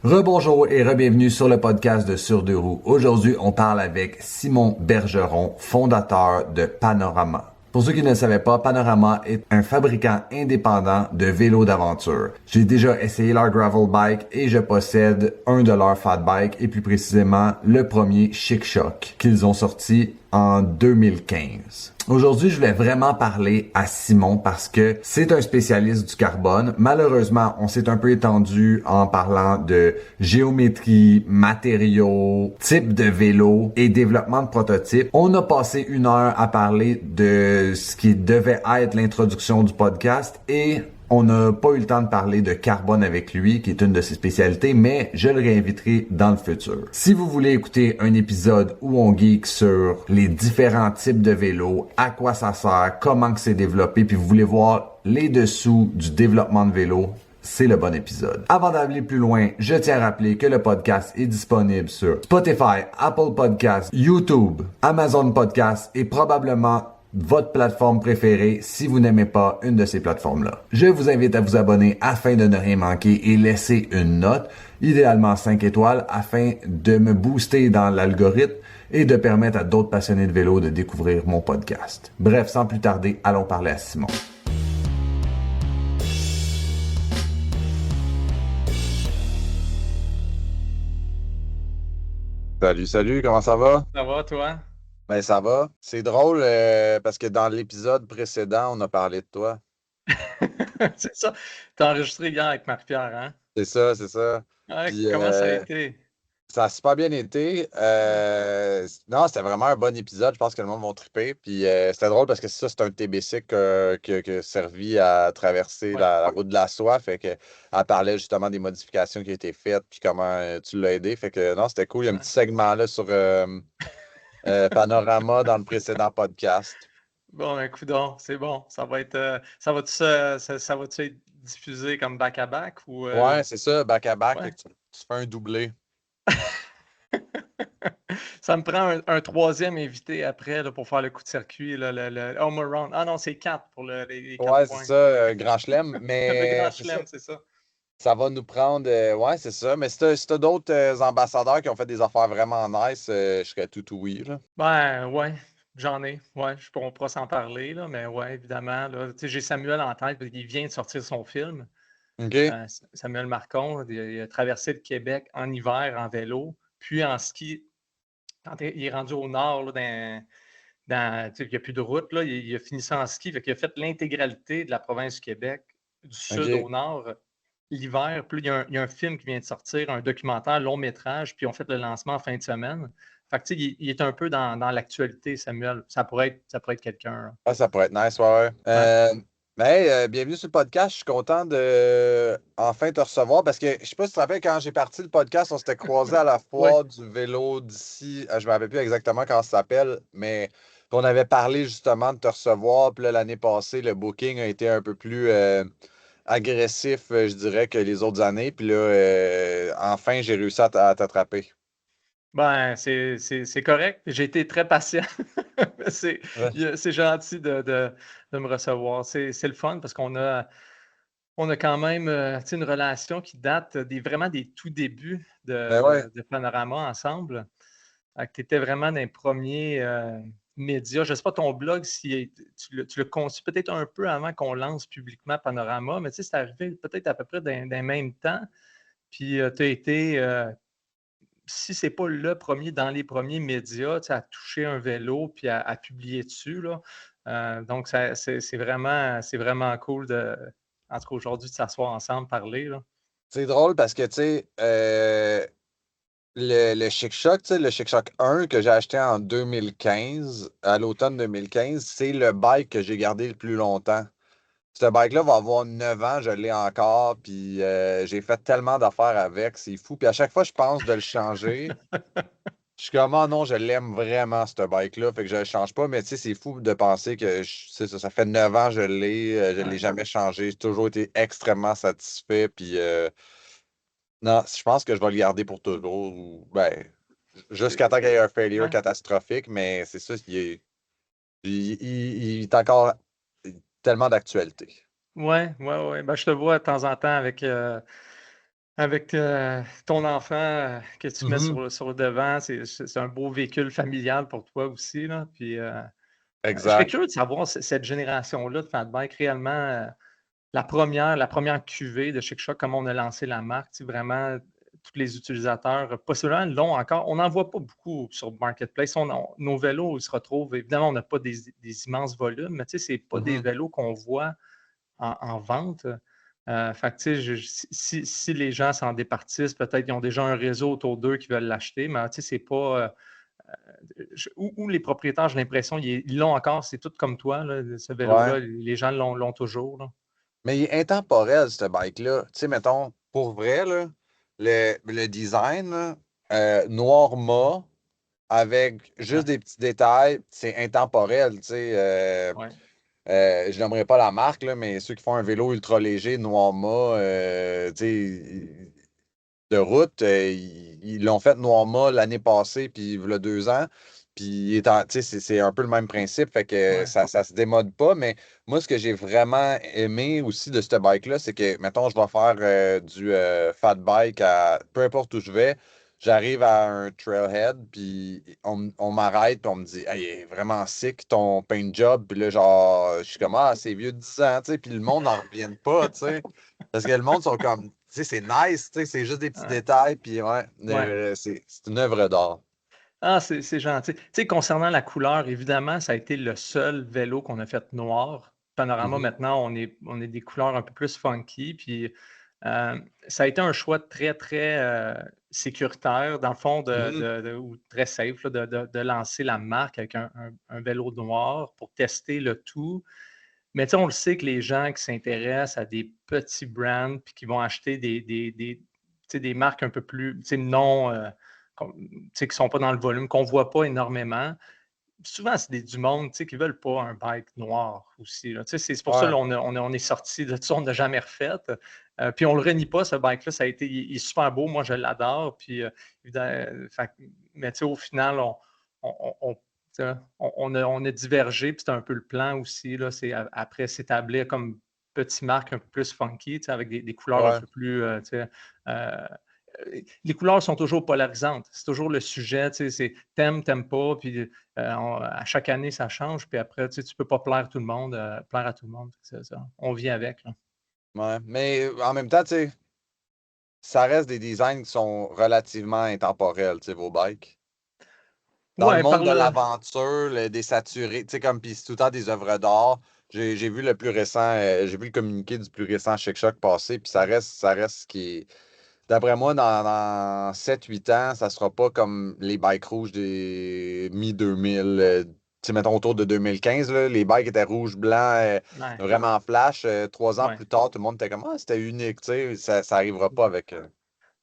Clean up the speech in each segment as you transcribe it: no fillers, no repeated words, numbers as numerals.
Rebonjour et re-bienvenue sur le podcast de Sur deux roues. Aujourd'hui, on parle avec Simon Bergeron, fondateur de Panorama. Pour ceux qui ne le savaient pas, Panorama est un fabricant indépendant de vélos d'aventure. J'ai déjà essayé leur gravel bike et je possède un de leurs fat bikes et plus précisément le premier Chic Shock qu'ils ont sorti en 2015. Aujourd'hui, je voulais vraiment parler à Simon parce que c'est un spécialiste du carbone. Malheureusement, on s'est un peu étendu en parlant de géométrie, matériaux, type de vélo et développement de prototypes. On a passé 1 heure à parler de ce qui devait être l'introduction du podcast et on n'a pas eu le temps de parler de carbone avec lui, qui est une de ses spécialités, mais je le réinviterai dans le futur. Si vous voulez écouter un épisode où on geek sur les différents types de vélos, à quoi ça sert, comment que c'est développé, puis vous voulez voir les dessous du développement de vélo, c'est le bon épisode. Avant d'aller plus loin, je tiens à rappeler que le podcast est disponible sur Spotify, Apple Podcasts, YouTube, Amazon Podcasts et probablement votre plateforme préférée si vous n'aimez pas une de ces plateformes-là. Je vous invite à vous abonner afin de ne rien manquer et laisser une note, idéalement 5 étoiles, afin de me booster dans l'algorithme et de permettre à d'autres passionnés de vélo de découvrir mon podcast. Bref, sans plus tarder, allons parler à Simon. Salut, salut, comment ça va? Ça va, toi? Ben ça va. C'est drôle parce que dans l'épisode précédent, on a parlé de toi. C'est ça. T'as enregistré hier avec Marie-Pierre, hein? C'est ça, c'est ça. Ouais, Puis comment ça a été? ça a super bien été. Ouais, Non, c'était vraiment un bon épisode. Je pense que le monde va triper. Puis c'était drôle parce que ça, c'est un de tes bicycles qui a servi à traverser ouais, la route de la soie. Fait que elle parlait justement des modifications qui ont été faites puis comment tu l'as aidé. Fait que non, c'était cool. Il y a un ouais. petit segment là sur Panorama dans le précédent podcast. Bon, ben, coudonc, c'est bon. Ça va être, ça va-tu être diffusé comme back-à-back ou, Ouais, c'est ça, back-à-back, fait ouais? que tu fais un doublé. Ça me prend un troisième invité après, là, pour faire le coup de circuit, là, le home around. Ah non, c'est 4 pour les 4 Ouais, c'est points. ça, Grand Chelem, Le mais grand c'est ça. chelem, c'est ça. Ça va nous prendre. Ouais, c'est ça. Mais si t'as d'autres ambassadeurs qui ont fait des affaires vraiment nice, je serais tout oui, là. Ben, ouais, j'en ai. Ouais, on pourra s'en parler, là, mais ouais, évidemment, là. Tu sais, j'ai Samuel en tête parce qu'il vient de sortir son film. OK? Samuel Marcon, il a traversé le Québec en hiver en vélo, puis en ski. Quand il est rendu au nord, là, tu sais, il n'y a plus de route, là, il a fini ça en ski. Fait qu'il a fait l'intégralité de la province du Québec, du sud OK. au nord, l'hiver. Puis là, il y a un film qui vient de sortir, un documentaire long métrage, puis on fait le lancement en fin de semaine. Fait que, tu sais, il est un peu dans l'actualité, Samuel. Ça pourrait être quelqu'un, là. Ah, ça pourrait être nice, ouais, ouais. Ouais, Mais bienvenue sur le podcast. Je suis content de enfin te recevoir parce que je sais pas si tu te rappelles, quand j'ai parti le podcast, on s'était croisés à la ouais, foire du vélo d'ici. Je me rappelle plus exactement comment ça s'appelle, mais on avait parlé justement de te recevoir. Puis là, l'année passée, le booking a été un peu plus agressif, je dirais, que les autres années. Puis là, enfin, j'ai réussi à t'attraper. ben, c'est correct. J'ai été très patient. C'est Ouais. c'est gentil de me recevoir. C'est le fun parce qu'on a quand même, tu sais, une relation qui date vraiment des tout débuts de Ben ouais. de de Panorama ensemble. Fait que tu étais vraiment dans les premiers, médias. Je ne sais pas ton blog si tu l'as conçu peut-être un peu avant qu'on lance publiquement Panorama, mais tu sais, c'est arrivé peut-être à peu près dans même temps. Puis, tu as été, si c'est pas le premier dans les premiers médias, tu sais, à toucher un vélo puis à publier dessus, là. Donc ça c'est vraiment cool en tout cas aujourd'hui, de s'asseoir ensemble, parler, là. C'est drôle parce que, tu sais, le Chic Choc, tu sais, le Chic Choc 1 que j'ai acheté en 2015, à l'automne 2015, c'est le bike que j'ai gardé le plus longtemps. Ce bike-là va avoir 9 ans, je l'ai encore, puis j'ai fait tellement d'affaires avec, c'est fou. Puis à chaque fois, je pense de le changer. Je suis comme, ah non, je l'aime vraiment, ce bike-là, fait que je le change pas, mais tu sais, c'est fou de penser que c'est ça, ça fait 9 ans, je l'ai Ouais, jamais changé, j'ai toujours été extrêmement satisfait, puis non, je pense que je vais le garder pour toujours, ou ben, jusqu'à temps qu'il y ait un failure ouais. catastrophique, mais c'est ça, il est encore tellement d'actualité. Ouais, ouais, ouais. Ben, je te vois de temps en temps avec ton enfant que tu mets Mhm. sur le devant, c'est un beau véhicule familial pour toi aussi, là. Puis, je serais Exact. curieux de savoir cette génération-là de fat bike réellement, la première cuvée de Chic Choc, comment on a lancé la marque, tu sais, vraiment, tous les utilisateurs, possiblement l'ont encore. On n'en voit pas beaucoup sur Marketplace. Nos vélos, ils se retrouvent, évidemment, on n'a pas des immenses volumes, mais tu sais, c'est pas des Mhm. vélos qu'on voit en vente. Fait que, tu sais, si les gens s'en départissent, peut-être qu'ils ont déjà un réseau autour d'eux qui veulent l'acheter, mais tu sais, c'est pas. Ou les propriétaires, j'ai l'impression, ils l'ont encore, c'est tout comme toi, là, ce Ouais. vélo-là, les gens l'ont toujours, là. Mais il est intemporel, ce bike-là. Tu sais, mettons, pour vrai, là, le design, là, noir mat, avec juste Exact. des petits détails, c'est intemporel. Tu sais, Ouais. je n'aimerais pas la marque, là, mais ceux qui font un vélo ultra léger, noir mat, tu sais, de route. Ils l'ont fait Noirmont l'année passée, puis il y a 2 ans. Puis tu sais, c'est un peu le même principe, fait que Ouais. ça se démode pas. Mais moi, ce que j'ai vraiment aimé aussi de ce bike-là, c'est que, mettons, je vais faire du fat bike peu importe où je vais. J'arrive à un trailhead, puis on m'arrête, puis on me dit, hey, il est vraiment sick ton paint job. Puis là, genre, je suis comme, ah, c'est vieux de 10 ans, tu sais. Puis le monde n'en revient pas, tu sais. Parce que le monde sont comme, tu sais, c'est nice, tu sais, c'est juste des petits Ouais. détails, puis ouais, Ouais. c'est une œuvre d'art. Ah, c'est gentil. Tu sais, concernant la couleur, évidemment, ça a été le seul vélo qu'on a fait noir. Panorama, Mhm. maintenant, on est des couleurs un peu plus funky. Puis, ça a été un choix très, très sécuritaire, dans le fond, Mhm. ou très safe, là, de lancer la marque avec un vélo noir pour tester le tout. Mais tu sais, on le sait que les gens qui s'intéressent à des petits brands puis qui vont acheter tu sais, des marques un peu plus, tu sais, non, tu sais, qui ne sont pas dans le volume, qu'on ne voit pas énormément. Souvent, c'est du monde, tu sais, qui ne veulent pas un bike noir aussi, là. Tu sais, c'est pour ça Ouais. qu'on est sorti de ça, on n'a jamais refait. Puis on ne le renie pas, ce bike-là, ça a été, il est super beau, moi je l'adore. Puis, mais tu sais, au final, on, tu sais, on a divergé, puis c'est un peu le plan aussi, là, c'est après s'établir comme petite marque un peu plus funky, tu sais, avec des couleurs un Ouais. peu plus, tu sais, les couleurs sont toujours polarisantes. C'est toujours le sujet, tu sais, c'est t'aimes pas, puis à chaque année, ça change, puis après, tu sais, tu peux pas plaire tout le monde, plaire à tout le monde. C'est ça. On vit avec, là. Ouais. Mais en même temps, tu sais, ça reste des designs qui sont relativement intemporels, tu sais, vos bikes. Dans le Ouais, monde par de là. l'aventure, des saturés, tu sais, comme puis c'est tout le temps des œuvres d'art. J'ai vu le plus récent, j'ai vu le communiqué du plus récent Chic Choc passer, puis ça reste ce qui est. D'après moi, dans 7-8 ans, ça sera pas comme les bikes rouges des mi-2000. Tu sais, mettons autour de 2015, là, les bikes étaient rouge, blanc, Ouais, vraiment flash. 3 ans ouais. plus tard, tout le monde était comme, ah, c'était unique, tu sais, ça arrivera pas avec.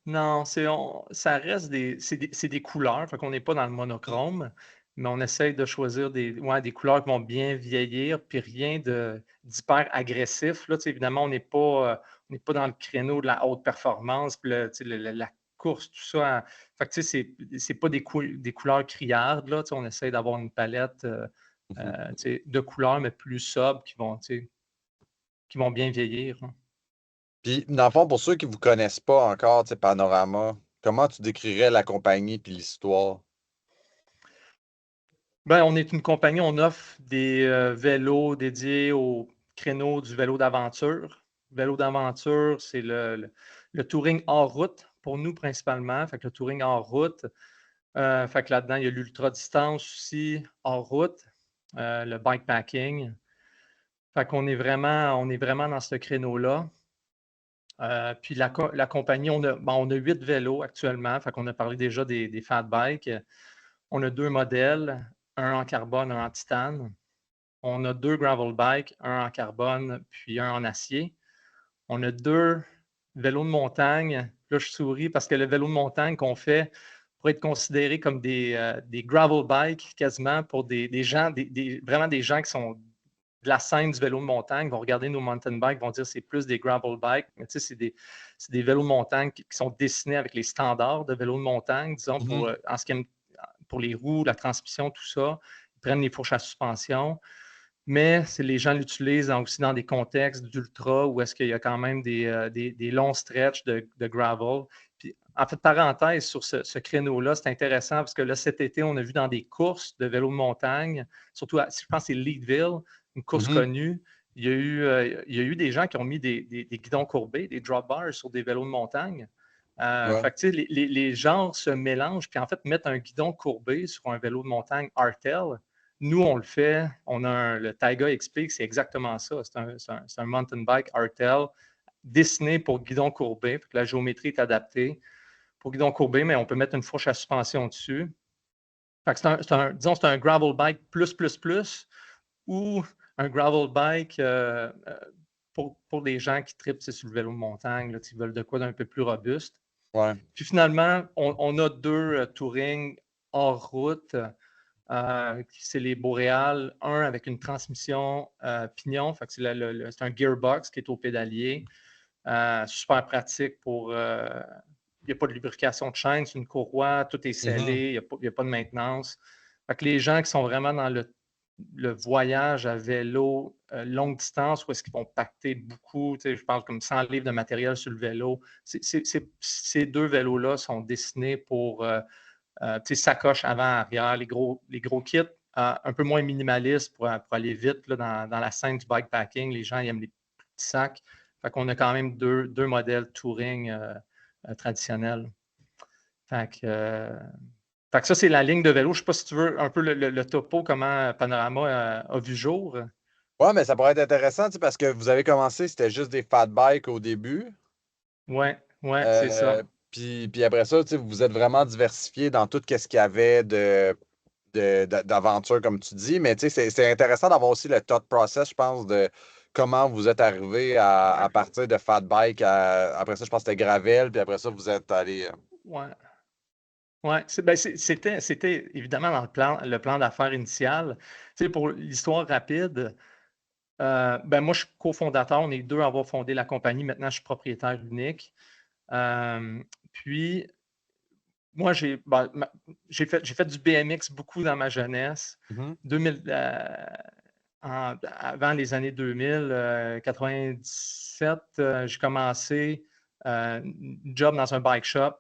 Non, ça reste c'est des couleurs, fait qu'on n'est pas dans le monochrome, mais on essaye de choisir des couleurs qui vont bien vieillir, puis rien d'hyper agressif. Là, tu sais, évidemment, on n'est pas dans le créneau de la haute performance, puis tu sais, la course, tout ça. Fait que, tu sais, c'est pas des couleurs criardes, là, tu sais, on essaye d'avoir une palette tu sais, de couleurs, mais plus sobres, tu sais, qui vont bien vieillir, là. Puis, dans le fond, pour ceux qui ne vous connaissent pas encore, tu sais, Panorama, comment tu décrirais la compagnie puis l'histoire? Ben, on est une compagnie, on offre des vélos dédiés au créneau du vélo d'aventure. Vélo d'aventure, c'est le touring hors route pour nous principalement. Fait que le touring hors route, fait que là-dedans, il y a l'ultra-distance aussi hors route, le bikepacking. Fait qu'on on est vraiment dans ce créneau-là. Puis la compagnie, on a 8 vélos actuellement. Fait qu'on a parlé déjà des fat bikes. On a 2 modèles, un en carbone, un en titane. On a 2 gravel bikes, un en carbone puis un en acier. On a 2 vélos de montagne. Là, je souris parce que le vélo de montagne qu'on fait pourrait être considéré comme des gravel bikes quasiment pour des gens, vraiment des gens qui sont de la scène du vélo de montagne, vont regarder nos mountain bikes, vont dire que c'est plus des gravel bikes. Mais tu sais, c'est des vélos de montagne qui sont dessinés avec les standards de vélos de montagne, disons, Mhm. pour les roues, la transmission, tout ça. Ils prennent les fourches à suspension. mais les gens l'utilisent aussi dans des contextes d'ultra où est-ce qu'il y a quand même des longs stretches de gravel. Puis, en fait, parenthèse sur ce créneau-là, c'est intéressant parce que là, cet été, on a vu dans des courses de vélo de montagne, surtout, je pense que c'est Leadville, une course connue, il y a eu des gens qui ont mis des guidons courbés, des drop bars sur des vélos de montagne. Fait que, les genres se mélangent, puis en fait, mettre un guidon courbé sur un vélo de montagne Artel, nous, on le fait. Le Taiga XP, c'est exactement ça. C'est un mountain bike Artel dessiné pour guidon courbé. La géométrie est adaptée pour guidon courbé, mais on peut mettre une fourche à suspension dessus. Disons, c'est un gravel bike plus ou un gravel bike pour les gens qui trippent sur le vélo de montagne, là, qui veulent de quoi d'un peu plus robuste. Ouais. Puis finalement, on a 2 touring hors route. C'est les Boréal, un avec une transmission pignon, fait que c'est un gearbox qui est au pédalier. Super pratique pour. Il n'y a pas de lubrification de chaîne, c'est une courroie, tout est scellé, il n'y a pas de maintenance. Fait que les gens qui sont vraiment dans le voyage à vélo longue distance, où est-ce qu'ils vont pacter beaucoup, je parle comme 100 livres de matériel sur le vélo. Ces 2 vélos-là sont destinés pour sacoche avant-arrière, les gros kits, un peu moins minimalistes pour aller vite là, dans la scène du bikepacking. Les gens ils aiment les petits sacs. Fait qu'on a quand même deux modèles touring traditionnels. Fait que ça, c'est la ligne de vélo. Je ne sais pas si tu veux un peu le topo, comment Panorama a vu jour. Ouais, mais ça pourrait être intéressant, parce que vous avez commencé, c'était juste des fat bikes au début. Ouais, c'est ça. Puis après ça, vous vous êtes vraiment diversifié dans tout ce qu'il y avait d'aventure, comme tu dis. Mais c'est intéressant d'avoir aussi le thought process, je pense, de comment vous êtes arrivé à partir de fat bike. Après ça, je pense que c'était gravel, puis après ça, vous êtes allé. Ouais. Oui, c'était évidemment dans le plan d'affaires initial. Pour l'histoire rapide, moi, je suis cofondateur. On est 2 à avoir fondé la compagnie. Maintenant, je suis propriétaire unique. Puis, moi, j'ai fait du BMX beaucoup dans ma jeunesse. 2000, avant les années 2000, 97, j'ai commencé une job dans un bike shop.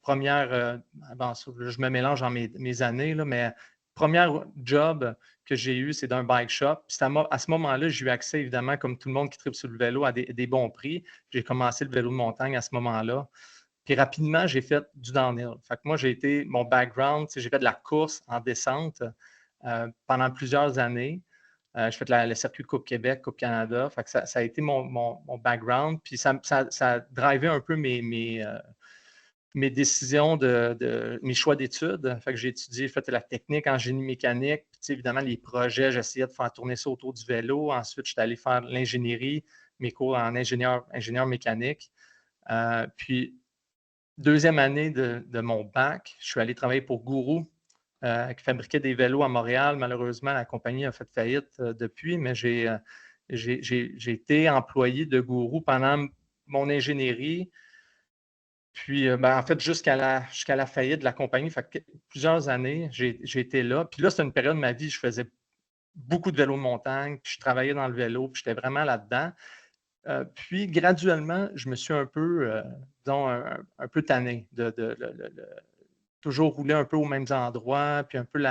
Première, je me mélange dans mes années, là, mais première job que j'ai eu, c'est d'un bike shop. Puis à ce moment-là, j'ai eu accès, évidemment, comme tout le monde qui tripe sur le vélo, à des bons prix. J'ai commencé le vélo de montagne à ce moment-là. Puis rapidement, j'ai fait du downhill. Fait que moi, mon background, j'ai fait de la course en descente pendant plusieurs années. J'ai fait le circuit Coupe Québec, Coupe Canada. Fait que ça a été mon background. Puis ça a drivé un peu mes décisions, mes choix d'études. Fait que j'ai fait la technique en génie mécanique. Puis, évidemment, les projets, j'essayais de faire tourner ça autour du vélo. Ensuite, je suis allé faire l'ingénierie, mes cours en ingénieur mécanique. Puis, deuxième année de mon bac, je suis allé travailler pour Gourou, qui fabriquait des vélos à Montréal. Malheureusement, la compagnie a fait faillite depuis, mais j'ai été employé de Gourou pendant mon ingénierie. Puis, en fait, jusqu'à la faillite de la compagnie, plusieurs années, j'ai été là. Puis là, c'était une période de ma vie, je faisais beaucoup de vélo de montagne, puis je travaillais dans le vélo, puis j'étais vraiment là-dedans. Puis, graduellement, je me suis un peu, disons, un peu tanné de toujours rouler un peu aux mêmes endroits, puis un peu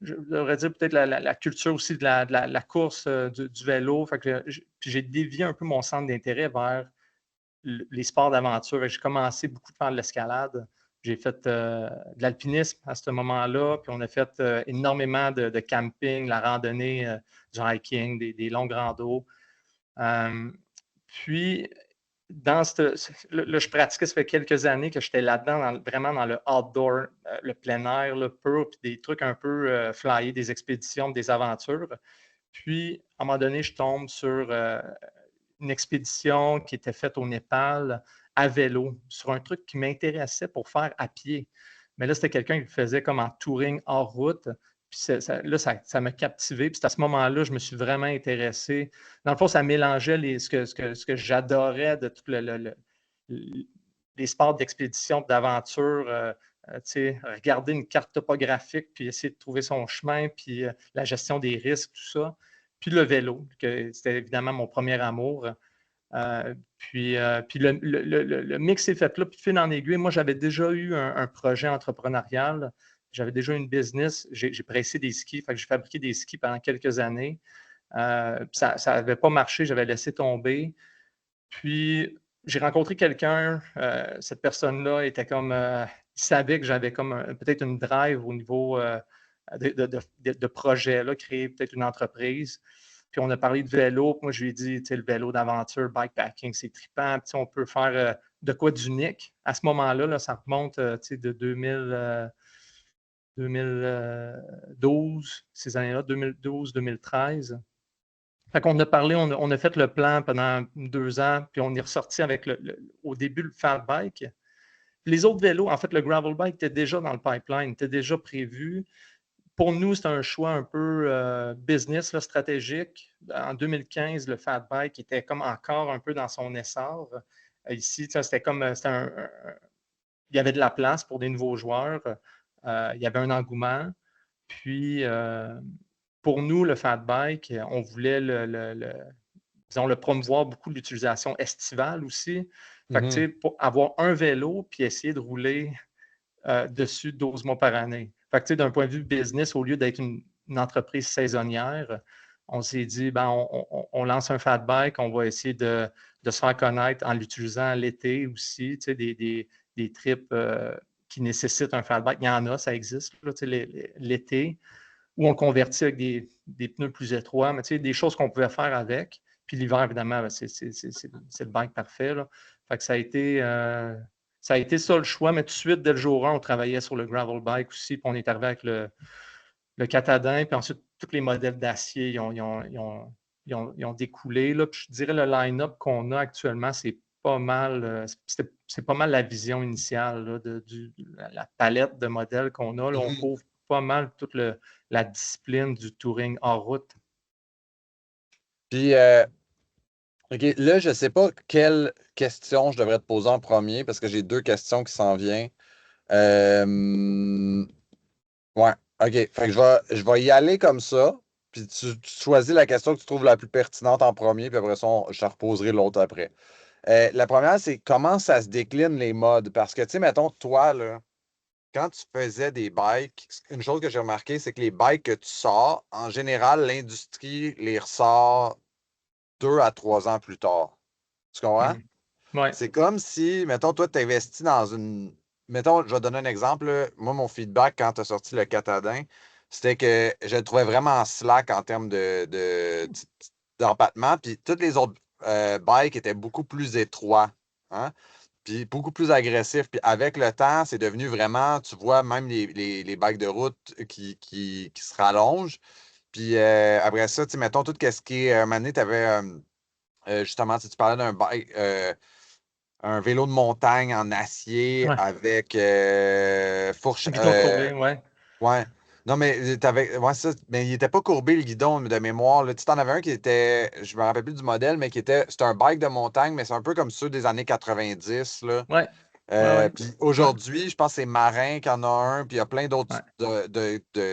je devrais dire peut-être la culture aussi de la course du vélo. Puis j'ai dévié un peu mon centre d'intérêt vers les sports d'aventure. J'ai commencé beaucoup de faire de l'escalade. J'ai fait de l'alpinisme à ce moment-là, puis on a fait énormément de camping, la randonnée, du hiking, des longues randos. Puis, là, je pratiquais, ça fait quelques années que j'étais là-dedans, vraiment dans le outdoor, le plein air, le pur, puis des trucs un peu flyés, des expéditions, des aventures. Puis, à un moment donné, je tombe sur une expédition qui était faite au Népal à vélo, sur un truc qui m'intéressait pour faire à pied. Mais là, c'était quelqu'un qui le faisait comme en touring hors route. Puis ça m'a captivé. Puis c'est à ce moment-là, je me suis vraiment intéressé. Dans le fond, ça mélangeait ce que j'adorais de tous les sports d'expédition, d'aventure, regarder une carte topographique, puis essayer de trouver son chemin, puis la gestion des risques, tout ça. Puis le vélo, que c'était évidemment mon premier amour. Puis le mix s'est fait là, puis de fil en aiguille. Moi, j'avais déjà eu un projet entrepreneurial. J'avais déjà une business. J'ai pressé des skis. Fait que j'ai fabriqué des skis pendant quelques années. Ça n'avait pas marché. J'avais laissé tomber. Puis, j'ai rencontré quelqu'un. Cette personne-là était comme... il savait que j'avais comme peut-être une drive au niveau de projet, là, créer peut-être une entreprise. Puis on a parlé de vélo. Moi, je lui ai dit, le vélo d'aventure, bikepacking, c'est trippant. Puis on peut faire de quoi d'unique. À ce moment-là, là, ça remonte de 2012, ces années-là, 2012-2013. Fait qu'on a parlé, on a fait le plan pendant 2 ans, puis on est ressorti avec au début le fat bike. Les autres vélos, en fait, le gravel bike était déjà dans le pipeline, était déjà prévu. Pour nous, c'était un choix un peu business, là, stratégique. En 2015, le fat bike était comme encore un peu dans son essor. Ici, c'était comme il y avait de la place pour des nouveaux joueurs. Il y avait un engouement. Puis, pour nous, le fat bike, on voulait disons, le promouvoir beaucoup l'utilisation estivale aussi. Fait que, tu sais, pour avoir un vélo puis essayer de rouler dessus 12 mois par année. Fait que, tu sais, d'un point de vue business, au lieu d'être une entreprise saisonnière, on s'est dit, ben, on lance un fat bike, on va essayer de se faire connaître en l'utilisant l'été aussi, tu sais, des trips qui nécessitent un fat bike. Il y en a, ça existe, là, tu sais, l'été, où on convertit avec des pneus plus étroits, mais tu sais, des choses qu'on pouvait faire avec. Puis l'hiver, évidemment, ben, c'est le bike parfait, là. Fait que ça a été ça le choix, mais tout de suite, dès le jour 1, on travaillait sur le gravel bike aussi, puis on est arrivé avec le Catadin, puis ensuite, tous les modèles d'acier, ils ont découlé, là. Puis je dirais le line-up qu'on a actuellement, c'est pas mal, c'est pas mal la vision initiale là, la palette de modèles qu'on a. Là, on couvre pas mal toute la discipline du touring hors route. Puis, OK, là, je ne sais pas quelle question je devrais te poser en premier parce que j'ai 2 questions qui s'en viennent. Ouais, OK. Fait que je vais y aller comme ça. Puis tu choisis la question que tu trouves la plus pertinente en premier, puis après ça, je te reposerai l'autre après. La première, c'est comment ça se décline les modes? Parce que, tu sais, mettons, toi, là, quand tu faisais des bikes, une chose que j'ai remarqué, c'est que les bikes que tu sors, en général, l'industrie les ressort 2 à 3 ans plus tard. Tu comprends? Ouais. C'est comme si, mettons, toi, tu investis dans une. Mettons, je vais donner un exemple. Là. Moi, mon feedback quand tu as sorti le Catadin, c'était que je le trouvais vraiment slack en termes d'empattement. Puis toutes les autres bikes étaient beaucoup plus étroits. Hein? Puis beaucoup plus agressifs. Puis avec le temps, c'est devenu vraiment, tu vois, même les bikes de route qui se rallongent. Puis après ça, tu sais, mettons, tout ce qui est. Un moment donné, tu avais justement, tu parlais d'un bike. Un vélo de montagne en acier Ouais. avec fourche. Guidon courbé, ouais. Ouais. Non, mais ouais, ça, mais il n'était pas courbé le guidon de mémoire. Là. Tu en avais un qui était, je me rappelle plus du modèle, mais c'était un bike de montagne, mais c'est un peu comme ceux des années 90. Là. Ouais. Ouais. Puis Ouais. aujourd'hui, je pense que c'est Marin qui en a un, puis il y a plein d'autres Ouais.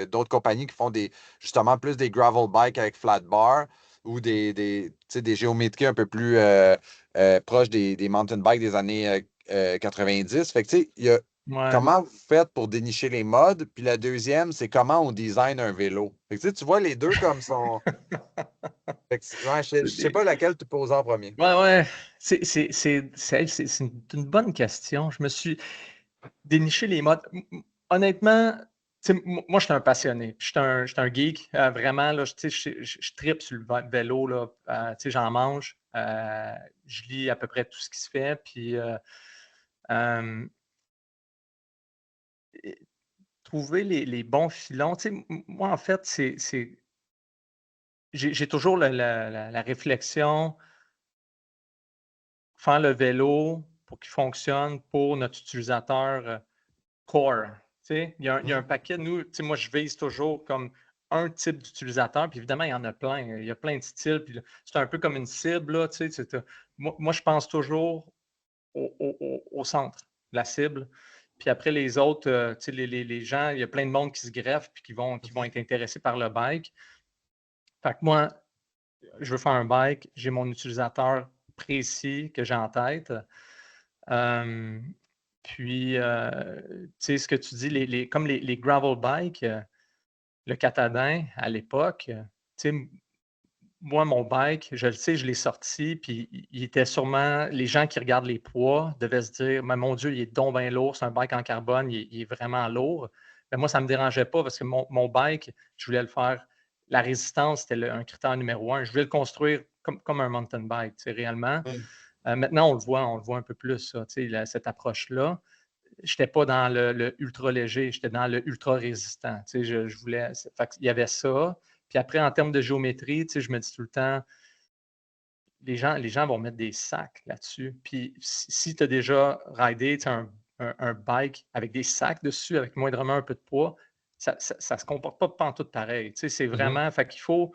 d'autres compagnies qui font justement plus des gravel bikes avec flat bar ou tu sais, des géométries un peu plus proches des mountain bikes des années 90. Fait que tu sais, Ouais. comment vous faites pour dénicher les modes? Puis la deuxième, c'est comment on design un vélo. Fait que, tu vois les deux comme sont. Fait que, ouais, je sais pas laquelle tu poses en premier. Ouais, ouais. C'est une bonne question. Je me suis déniché les modes. Honnêtement, tu sais, moi, je suis un passionné. Je suis un geek. Vraiment, là, tu sais, je tripe sur le vélo. Là, tu sais, j'en mange. Je lis à peu près tout ce qui se fait. Puis, euh, trouver les bons filons. Tu sais, moi, en fait, j'ai toujours la réflexion, faire le vélo pour qu'il fonctionne pour notre utilisateur core. Tu sais, il y a un paquet, nous, tu sais, moi, je vise toujours comme un type d'utilisateur, puis évidemment, il y en a plein. Il y a plein de styles, puis c'est un peu comme une cible, là, tu sais. Moi, je pense toujours au centre, la cible. Puis après, les autres, tu sais, les gens, il y a plein de monde qui se greffe puis qui vont être intéressés par le bike. Fait que moi, je veux faire un bike, j'ai mon utilisateur précis que j'ai en tête. Euh, Puis, tu sais, ce que tu dis, comme les gravel bikes, le Catadin, à l'époque, tu sais, moi, mon bike, je le sais, je l'ai sorti, puis il était sûrement, les gens qui regardent les poids devaient se dire, mais mon Dieu, il est donc bien lourd, c'est un bike en carbone, il est vraiment lourd. Mais moi, ça ne me dérangeait pas parce que mon bike, je voulais le faire. La résistance, c'était un critère numéro un. Je voulais le construire comme un mountain bike, tu sais, réellement. Maintenant, on le voit un peu plus, ça, tu sais, cette approche-là. Je n'étais pas dans le ultra léger, j'étais dans le ultra résistant. Tu sais, je voulais. Il y avait ça. Puis après, en termes de géométrie, tu sais, je me dis tout le temps, les gens vont mettre des sacs là-dessus. Puis si tu as déjà ridé un bike avec des sacs dessus, avec moindrement un peu de poids, ça ne se comporte pas pantoute pareil. Tu sais, c'est vraiment. Fait qu'il faut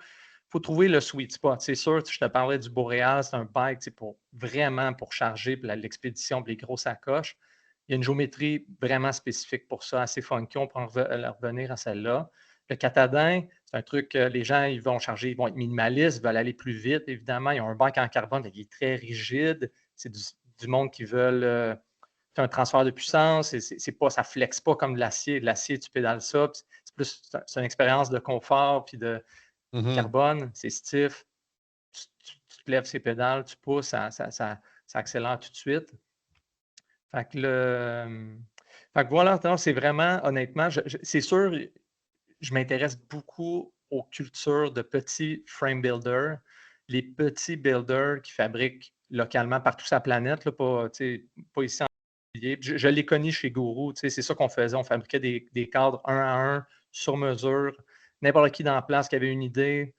trouver le sweet spot. C'est sûr, je te parlais du Boréal, c'est un bike vraiment pour charger l'expédition, les gros sacoches. Il y a une géométrie vraiment spécifique pour ça, assez funky. On peut en revenir à celle-là. Le Catadin, c'est un truc, les gens, ils vont charger, ils vont être minimalistes, ils veulent aller plus vite, évidemment. Ils ont un bike en carbone qui est très rigide. C'est du monde qui veulent faire un transfert de puissance. C'est pas, ça ne flexe pas comme de l'acier. De l'acier, tu pédales ça. C'est une expérience de confort puis de carbone. C'est stiff. Tu te lèves ses pédales, tu pousses, ça accélère tout de suite. Fait que voilà, c'est vraiment, honnêtement, c'est sûr, je m'intéresse beaucoup aux cultures de petits frame builders, les petits builders qui fabriquent localement partout sur la planète, là, pas ici en particulier. Je l'ai connu chez Guru, c'est ça qu'on faisait. On fabriquait des cadres un à un, sur mesure. N'importe qui dans la place qui avait une idée,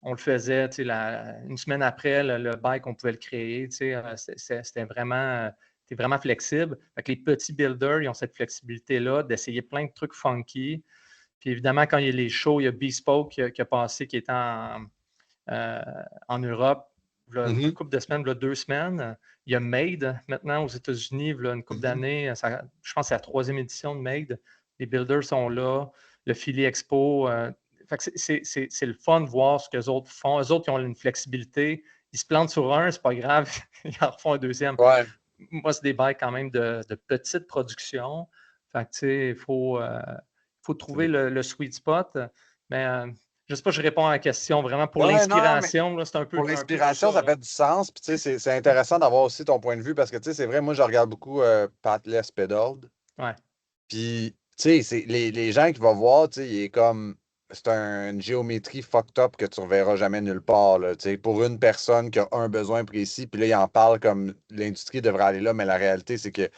on le faisait. Une semaine après, le bike, on pouvait le créer. C'était vraiment flexible. Fait que les petits builders, ils ont cette flexibilité-là d'essayer plein de trucs funky. Puis évidemment, quand il y a les shows, il y a Bespoke qui a passé, qui est en Europe, il y a une couple de semaines, il y a 2 semaines. Il y a Made maintenant aux États-Unis, il y a une couple d'années. Je pense que c'est la 3e édition de Made. Les builders sont là. Le Philly Expo. C'est le fun de voir ce que les autres font. Eux autres, ils ont une flexibilité. Ils se plantent sur un, c'est pas grave. Ils en refont un deuxième. Ouais. Moi, c'est des bikes quand même de petite production. Fait que, tu sais, il faut trouver le sweet spot. Mais je ne sais pas, je réponds à la question. Vraiment, pour l'inspiration, c'est un peu. Pour l'inspiration, ça fait du sens. Puis, tu sais, c'est intéressant d'avoir aussi ton point de vue parce que, tu sais, c'est vrai, moi, je regarde beaucoup Pathless Pedaled. Ouais. Puis, tu sais, les gens qui vont voir, tu sais, il est comme. C'est une géométrie fucked up que tu ne reverras jamais nulle part, là, tu sais, pour une personne qui a un besoin précis. Puis là, il en parle comme l'industrie devrait aller là, mais la réalité, c'est que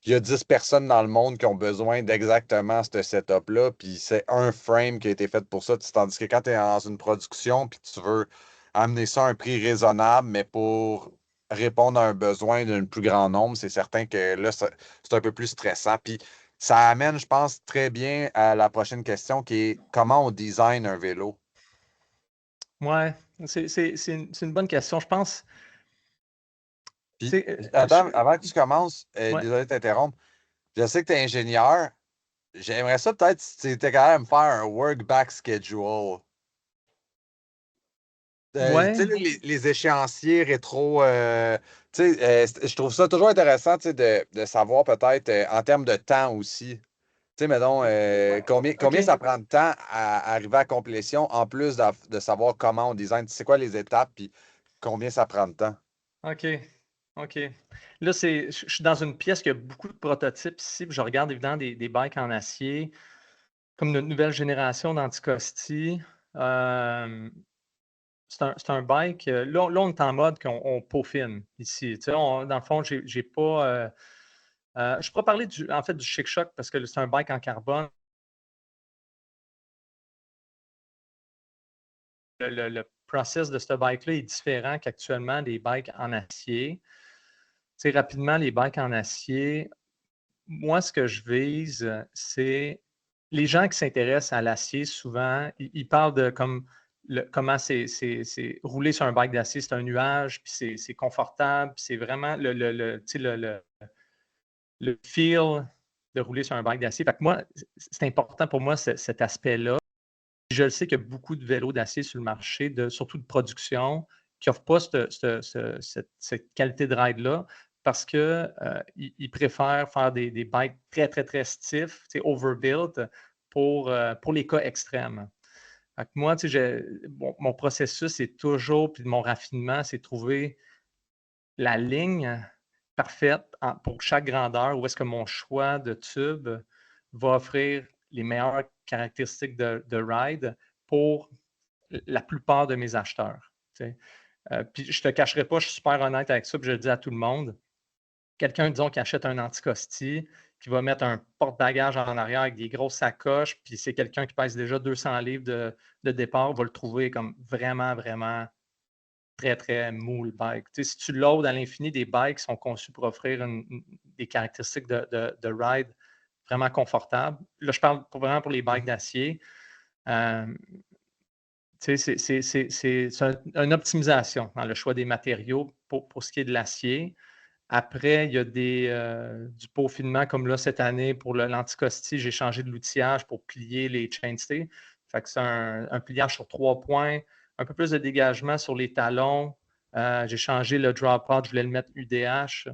il y a 10 personnes dans le monde qui ont besoin d'exactement ce setup-là, puis c'est un frame qui a été fait pour ça. Tandis que quand tu es dans une production, puis tu veux amener ça à un prix raisonnable, mais pour répondre à un besoin d'un plus grand nombre, c'est certain que là, c'est un peu plus stressant. Puis ça amène, je pense, très bien à la prochaine question qui est comment on design un vélo. Ouais, c'est une bonne question. Je pense. Puis, attends, avant que tu commences, Ouais. désolé de t'interrompre, je sais que tu es ingénieur. J'aimerais ça peut-être si tu étais quand même faire un work back schedule. Tu Ouais. sais, les échéanciers rétro. Je trouve ça toujours intéressant de savoir peut-être en termes de temps aussi. Tu sais, mettons, combien ça prend de temps à arriver à complétion en plus de savoir comment on design. C'est quoi les étapes puis combien ça prend de temps? OK. OK. Là, je suis dans une pièce qui a beaucoup de prototypes ici. Puis je regarde évidemment des bikes en acier, comme notre nouvelle génération d'Anticosti. C'est un bike. Là, on est en mode qu'on peaufine ici. Tu sais, dans le fond, j'ai pas. Je pourrais parler en fait du Chic Shock parce que c'est un bike en carbone. Le process de ce bike-là est différent qu'actuellement des bikes en acier. Tu sais, rapidement, les bikes en acier, moi, ce que je vise, c'est les gens qui s'intéressent à l'acier, souvent, ils parlent de comment c'est rouler sur un bike d'acier, c'est un nuage, puis c'est confortable, puis c'est vraiment tu sais, le feel de rouler sur un bike d'acier. Fait que moi, c'est important pour moi cet aspect-là. Je le sais qu'il y a beaucoup de vélos d'acier sur le marché, surtout de production, qui n'offrent pas cette qualité de ride-là parce qu'ils préfèrent faire des bikes très, très, très stiff, overbuilt pour les cas extrêmes. Fait que moi, mon processus est toujours, puis mon raffinement, c'est trouver la ligne parfaite pour chaque grandeur où est-ce que mon choix de tube va offrir les meilleures caractéristiques de ride pour la plupart de mes acheteurs. Puis je ne te cacherai pas, je suis super honnête avec ça, puis je le dis à tout le monde. Quelqu'un, disons, qui achète un Anticosti, qui va mettre un porte-bagages en arrière avec des grosses sacoches, puis c'est quelqu'un qui pèse déjà 200 livres de départ, va le trouver comme vraiment, vraiment très, très mou, le bike. Si tu loads à l'infini, des bikes sont conçus pour offrir des caractéristiques de ride vraiment confortables. Là, je parle vraiment pour les bikes d'acier. C'est une optimisation dans le choix des matériaux pour ce qui est de l'acier. Après, il y a du peaufinement, comme là, cette année, pour l'Anticosti, j'ai changé de l'outillage pour plier les chainstays. Fait que c'est un pliage sur 3 points, un peu plus de dégagement sur les talons. J'ai changé le drop out, je voulais le mettre UDH.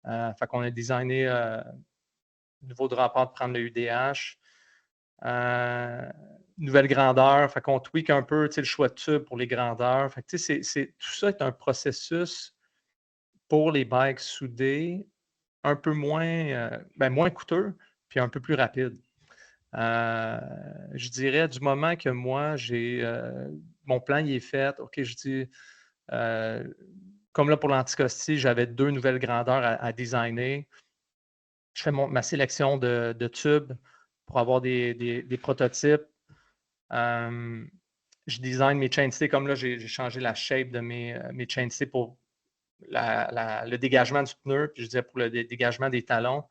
Fait qu'on a designé nouveau drop out, prendre le UDH. Nouvelle grandeur, fait qu'on tweak un peu le choix de tube pour les grandeurs. Fait que, tout ça est un processus pour les bikes soudés un peu moins coûteux, puis un peu plus rapide. Je dirais du moment que moi, mon plan il est fait, OK, je dis, comme là pour l'Anticosti, j'avais 2 nouvelles grandeurs à designer. Je fais ma sélection de tubes pour avoir des prototypes. Je design mes chainstays, comme là, j'ai changé la shape de mes chainstays pour le dégagement du pneu, puis je disais pour le dégagement des talons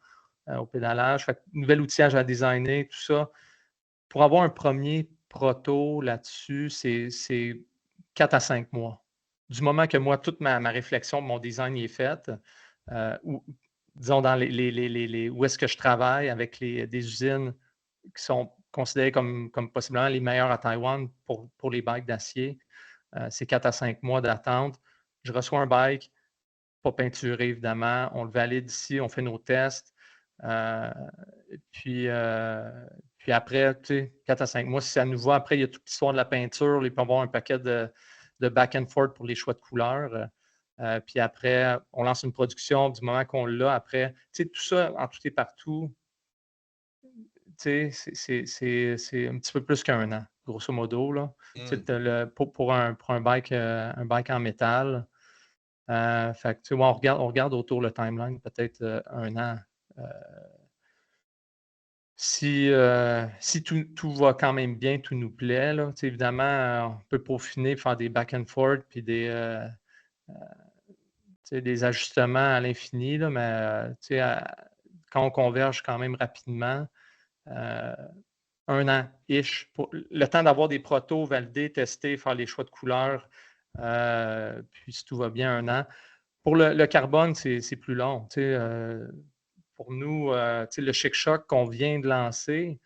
au pédalage. Fait que, nouvel outillage à designer, tout ça. Pour avoir un premier proto là-dessus, c'est 4 à 5 mois. Du moment que moi, toute ma réflexion, mon design est faite, disons dans où est-ce que je travaille avec des usines qui sont considérées comme possiblement les meilleures à Taïwan pour les bikes d'acier, c'est 4 à 5 mois d'attente. Je reçois un bike, pas peinturé évidemment, on le valide ici, on fait nos tests. Puis après, 4 à 5 mois, si ça nous va, après, il y a toute l'histoire de la peinture, il peut y avoir un paquet de back and forth pour les choix de couleurs. Puis après, on lance une production du moment qu'on l'a. Après, tout ça, en tout et partout, c'est un petit peu plus qu'1 an, grosso modo. Là. Pour un bike en métal. Fait que, on regarde autour le timeline, peut-être 1 an. Si tout va quand même bien, tout nous plaît, là, évidemment, on peut peaufiner, faire des back and forth, puis des ajustements à l'infini, là, mais quand on converge quand même rapidement, 1 an-ish, le temps d'avoir des protos validés, testés, faire les choix de couleurs, puis si tout va bien, 1 an. Pour le carbone, c'est plus long. Pour nous, le Chic-Choc qu'on vient de lancer,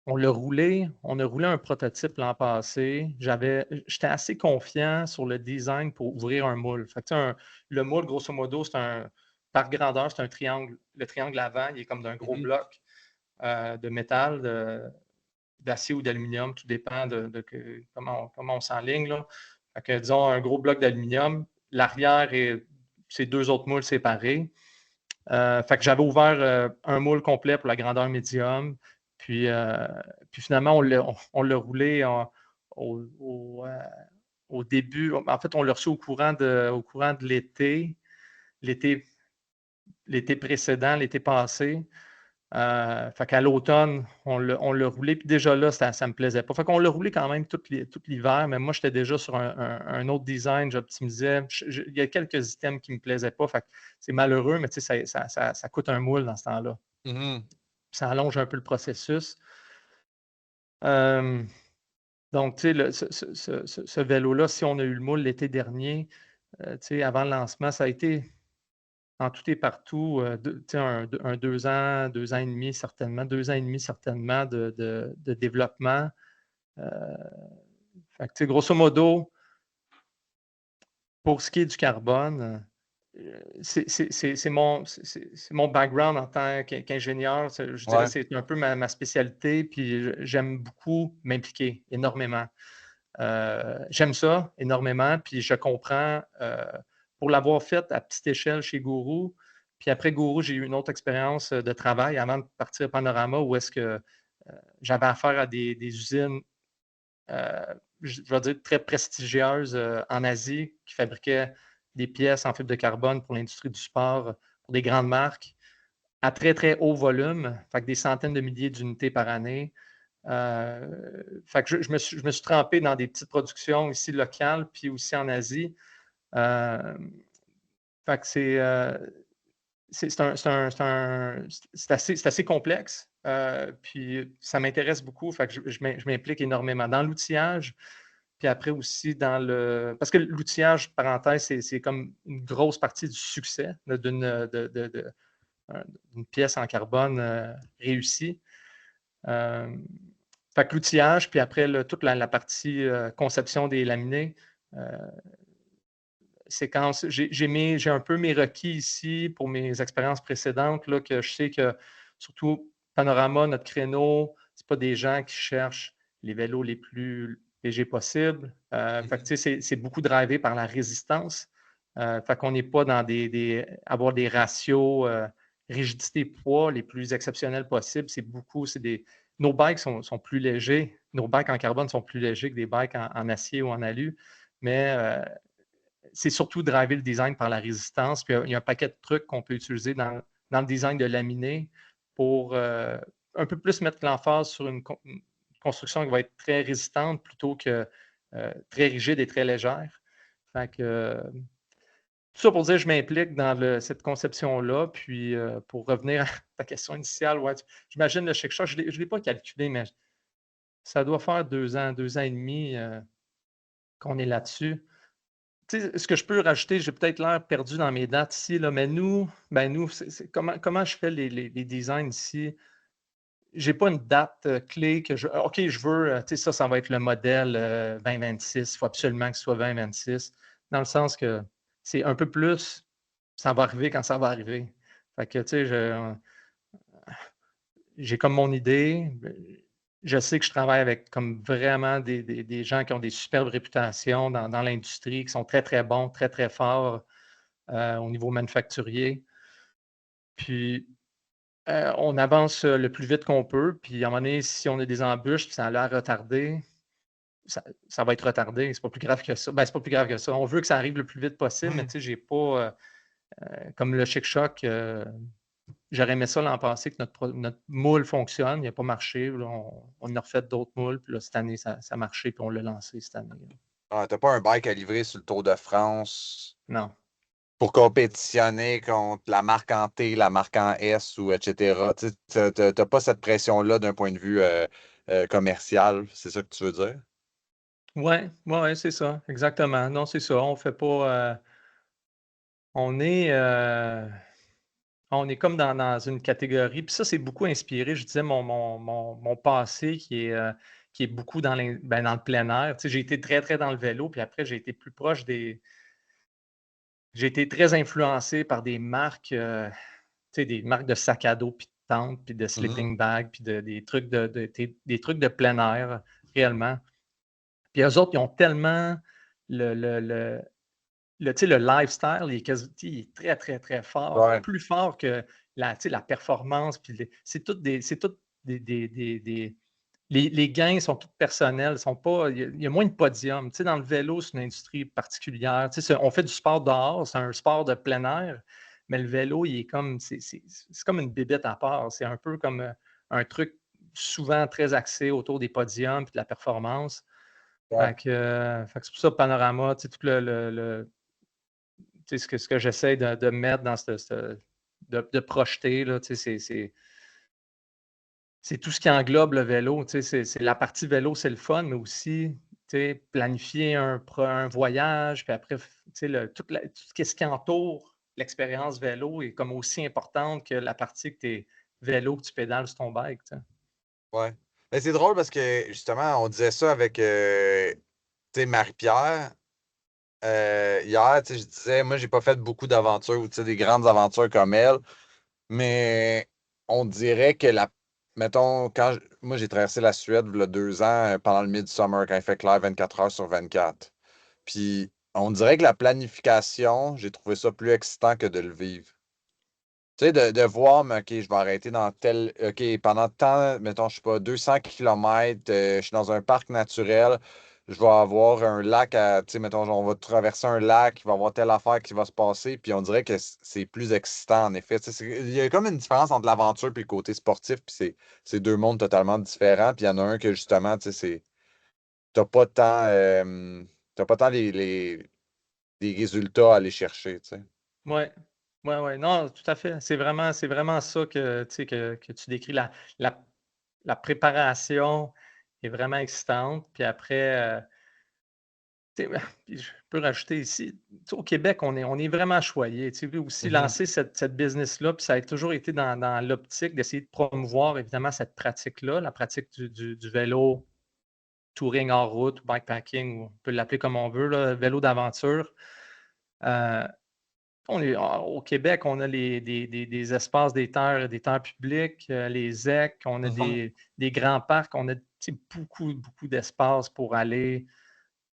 on a roulé un prototype l'an passé. J'étais assez confiant sur le design pour ouvrir un moule. Fait que, le moule, grosso modo, par grandeur, c'est un triangle. Le triangle avant, il est comme d'un gros bloc de métal, d'acier ou d'aluminium, tout dépend de comment on s'enligne. Là. Fait que, disons, un gros bloc d'aluminium, l'arrière et ces 2 autres moules séparés. Fait que j'avais ouvert un moule complet pour la grandeur médium. Puis finalement, on l'a roulé au début. En fait, on l'a reçu au courant de l'été précédent, l'été passé. Fait qu'à l'automne, on l'a roulé. Puis déjà là, ça ne me plaisait pas. Fait qu'on l'a roulé quand même tout l'hiver, mais moi, j'étais déjà sur un autre design, j'optimisais. Il y a quelques items qui ne me plaisaient pas. Fait que c'est malheureux, mais ça coûte un moule dans ce temps-là. Ça allonge un peu le processus. Donc, ce vélo-là, si on a eu le moule l'été dernier, avant le lancement, ça a été en tout et partout, tu sais, un 2 ans, 2 ans et demi certainement, 2 ans et demi certainement de développement. Fait que, tu sais, grosso modo, pour ce qui est du carbone, c'est mon background en tant qu'ingénieur. Je dirais que Ouais. c'est un peu ma spécialité, puis j'aime beaucoup m'impliquer énormément. J'aime ça énormément, puis je comprends, pour l'avoir fait à petite échelle chez Gourou, puis après Gourou, j'ai eu une autre expérience de travail avant de partir à Panorama où est-ce que j'avais affaire à des usines, je vais dire, très prestigieuses en Asie qui fabriquaient des pièces en fibre de carbone pour l'industrie du sport, pour des grandes marques, à très, très haut volume, fait que des centaines de milliers d'unités par année. Fait que je me suis trempé dans des petites productions ici locales, puis aussi en Asie. Euh, Fait que c'est assez complexe. Puis ça m'intéresse beaucoup. Fait que je m'implique énormément dans l'outillage. Puis après aussi dans le. Parce que l'outillage, parenthèse, c'est comme une grosse partie du succès d'une pièce en carbone réussie. Euh, Fait que l'outillage, puis après toute la partie conception des laminés, euh, séquence. J'ai un peu mes requis ici pour mes expériences précédentes, là, que je sais que surtout Panorama, notre créneau, ce pas des gens qui cherchent les vélos les plus légers possibles. Fait que, tu sais, c'est beaucoup drivé par la résistance. Fait qu'on n'est pas dans avoir des ratios rigidité-poids les plus exceptionnels possibles. Nos bikes sont plus légers. Nos bikes en carbone sont plus légers que des bikes en acier ou en alu. Mais c'est surtout driver le design par la résistance. Puis il y a un paquet de trucs qu'on peut utiliser dans le design de laminé pour un peu plus mettre l'emphase sur une construction qui va être très résistante plutôt que très rigide et très légère. Fait que, tout ça pour dire que je m'implique dans cette conception-là. Puis pour revenir à ta question initiale, ouais, j'imagine le Chic Choc, je ne l'ai pas calculé, mais ça doit faire 2 ans et demi qu'on est là-dessus. Tu sais, ce que je peux rajouter, j'ai peut-être l'air perdu dans mes dates ici, là, mais nous, comment je fais les designs ici? J'ai pas une date clé que OK, je veux, tu sais, ça va être le modèle 2026. Il faut absolument que ce soit 2026. Dans le sens que c'est un peu plus, ça va arriver quand ça va arriver. Fait que, tu sais, j'ai comme mon idée. Je sais que je travaille avec comme vraiment des gens qui ont des superbes réputations dans l'industrie, qui sont très, très bons, très, très forts au niveau manufacturier. Puis, on avance le plus vite qu'on peut. Puis, à un moment donné, si on a des embûches, puis ça a l'air retardé, ça va être retardé. C'est pas plus grave que ça. Ben, c'est pas plus grave que ça. On veut que ça arrive le plus vite possible, mais tu sais, j'ai pas. Comme le Chic Choc, j'aurais aimé ça l'an passé que notre moule fonctionne. Il n'a pas marché. Là, on a refait d'autres moules. Puis là, cette année, ça a marché. Puis on l'a lancé cette année. Là. Ah, t'as pas un bike à livrer sur le Tour de France Non. pour compétitionner contre la marque en T, la marque en S ou etc. Tu n'as pas cette pression-là d'un point de vue commercial, c'est ça que tu veux dire? Ouais, ouais, c'est ça. Exactement. Non, c'est ça. On fait pas. On est. On est comme dans une catégorie, puis ça, c'est beaucoup inspiré, je disais, mon passé qui est beaucoup dans le plein air. Tu sais, j'ai été très, très dans le vélo, puis après, j'ai été plus proche des. J'ai été très influencé par des marques, tu sais, des marques de sac à dos, puis de tente, puis de Mhm. sleeping bag, puis des trucs de plein air, réellement. Puis eux autres, ils ont tellement le, le, le, tu sais, le lifestyle, il est très, très, très fort, Ouais. plus fort que tu sais, la performance. Puis c'est tout les gains sont tous personnels. Sont pas, il y a moins de podiums. Tu sais, dans le vélo, c'est une industrie particulière. Tu sais, on fait du sport dehors, c'est un sport de plein air, mais le vélo, il est comme, c'est comme une bébête à part. C'est un peu comme un truc souvent très axé autour des podiums et de la performance. Ouais. Fait que c'est pour ça, Panorama, tu sais, tout tu sais, ce que j'essaie de mettre dans de projeter, là, tu sais, c'est tout ce qui englobe le vélo. Tu sais, c'est la partie vélo, c'est le fun, mais aussi tu sais, planifier un voyage, puis après, tu sais, tout ce qui entoure l'expérience vélo est comme aussi importante que la partie que tu vélo, que tu pédales sur ton bike, tu sais. Ouais. Mais c'est drôle parce que justement, on disait ça avec tu sais, Marie-Pierre. Hier, tu sais, je disais, moi, j'ai pas fait beaucoup d'aventures ou tu sais, des grandes aventures comme elle, mais on dirait que mettons, moi, j'ai traversé la Suède il y a 2 ans pendant le Midsummer, quand il fait clair 24 heures sur 24. Puis, on dirait que la planification, j'ai trouvé ça plus excitant que de le vivre. Tu sais, de voir, mais OK, je vais arrêter dans tel. OK, pendant tant, mettons, je sais pas, 200 kilomètres, je suis dans un parc naturel, je vais avoir un lac tu sais, mettons, on va traverser un lac, il va y avoir telle affaire qui va se passer, puis on dirait que c'est plus excitant, en effet. Tu sais, il y a comme une différence entre l'aventure et le côté sportif, puis c'est deux mondes totalement différents, puis il y en a un que, justement, tu sais, t'as pas tant, t'as pas tant les résultats à aller chercher, tu sais. Ouais. Ouais, ouais. Non, tout à fait. C'est vraiment ça que, tu sais, que tu décris. La la préparation est vraiment excitante. Puis après, tu sais, puis je peux rajouter ici, tu sais, au Québec, on est vraiment choyé. Tu sais, aussi Mhm. lancer cette business-là, puis ça a toujours été dans l'optique d'essayer de promouvoir évidemment cette pratique-là, la pratique du vélo touring hors route, bikepacking, ou on peut l'appeler comme on veut, là, vélo d'aventure. Euh, au Québec, on a des espaces, des terres publiques, les ZEC, on a Mhm. des grands parcs, on a, tu sais, beaucoup, beaucoup d'espace pour aller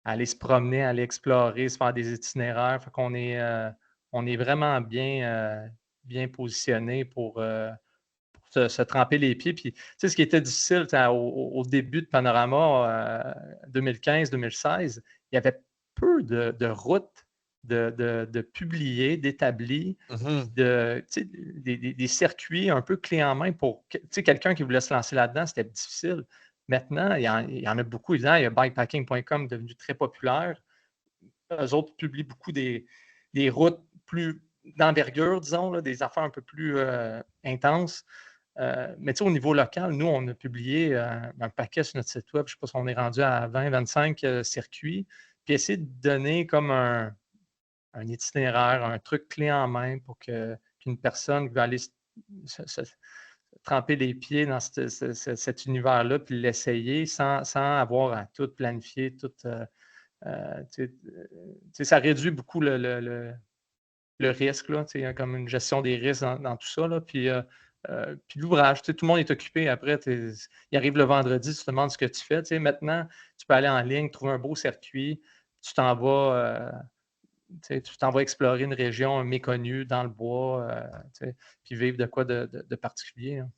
se promener, aller explorer, se faire des itinéraires. Fait qu'on on est vraiment bien positionné pour se tremper les pieds. Puis, tu sais, ce qui était difficile, tu sais, au début de Panorama, 2015-2016, il y avait peu de routes de publiées, d'établies, puis Mhm. tu sais, des circuits un peu clés en main pour, tu sais, quelqu'un qui voulait se lancer là-dedans, c'était difficile. Maintenant, il y en a beaucoup. Évidemment, il y a bikepacking.com devenu très populaire. Eux autres publient beaucoup des routes plus d'envergure, disons, là, des affaires un peu plus intenses. Mais tu sais, au niveau local, nous, on a publié un paquet sur notre site web. Je ne sais pas si on est rendu à 20-25 circuits. Puis essayer de donner comme un itinéraire, un truc clé en main pour qu'une personne qui va aller se tremper les pieds dans cet univers-là, puis l'essayer sans avoir à tout planifier, tout. Tu sais, ça réduit beaucoup le risque, là, tu sais, comme une gestion des risques dans tout ça. Là, puis l'ouvrage, tu sais, tout le monde est occupé. Après, il arrive le vendredi, tu te demandes ce que tu fais. Tu sais, maintenant, tu peux aller en ligne, trouver un beau circuit, tu t'en vas, tu t'en vas explorer une région méconnue dans le bois, tu sais, puis vivre de quoi de particulier, hein.